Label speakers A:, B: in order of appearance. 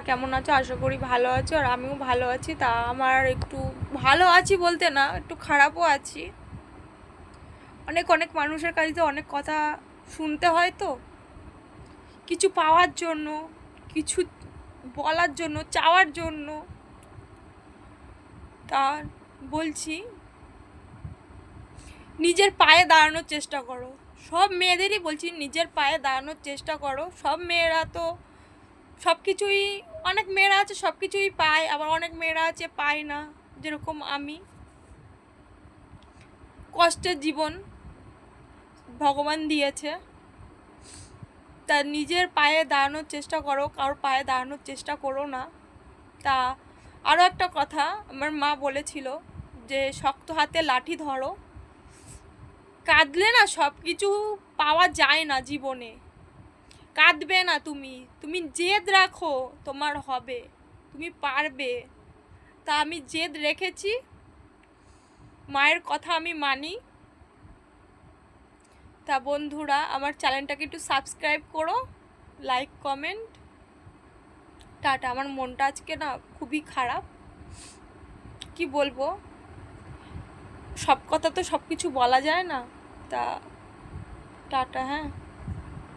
A: কেমন আছো? আশা করি ভালো আছো, আর আমিও ভালো আছি। তা আমার একটু ভালো আছি বলতে না, একটু খারাপও আছি। অনেক অনেক মানুষের কাছে তো অনেক কথা শুনতে হয়, তো কিছু পাওয়ার জন্য, কিছু বলার জন্য, চাওয়ার জন্য। তা বলছি, নিজের পায়ে দাঁড়ানোর চেষ্টা করো। সব মেয়েদেরই বলছি, নিজের পায়ে দাঁড়ানোর চেষ্টা করো। সব মেয়েরা তো সব কিছুই, অনেক মেয়েরা আছে সব কিছুই পায়, আবার অনেক মেয়েরা আছে পায় না। যেরকম আমি, কষ্টের জীবন ভগবান দিয়েছে। তা নিজের পায়ে দাঁড়ানোর চেষ্টা করো, কারোর পায়ে দাঁড়ানোর চেষ্টা করো না। তা আরও একটা কথা আমার মা বলেছিল, যে শক্ত হাতে লাঠি ধরো। কাঁদলে না সব কিছু পাওয়া যায় না জীবনে। কাঁদবে না, তুমি তুমি জেদ রাখো, তোমার হবে, তুমি পারবে। তা আমি জেদ রেখেছি, মায়ের কথা আমি মানি। তা বন্ধুরা, আমার চ্যানেলটাকে একটু সাবস্ক্রাইব করো, লাইক কমেন্ট। টাটা। আমার মনটা আজকে না খুবই খারাপ, কি বলবো। সব কথা তো সব কিছু বলা যায় না। তা টাটা, হ্যাঁ।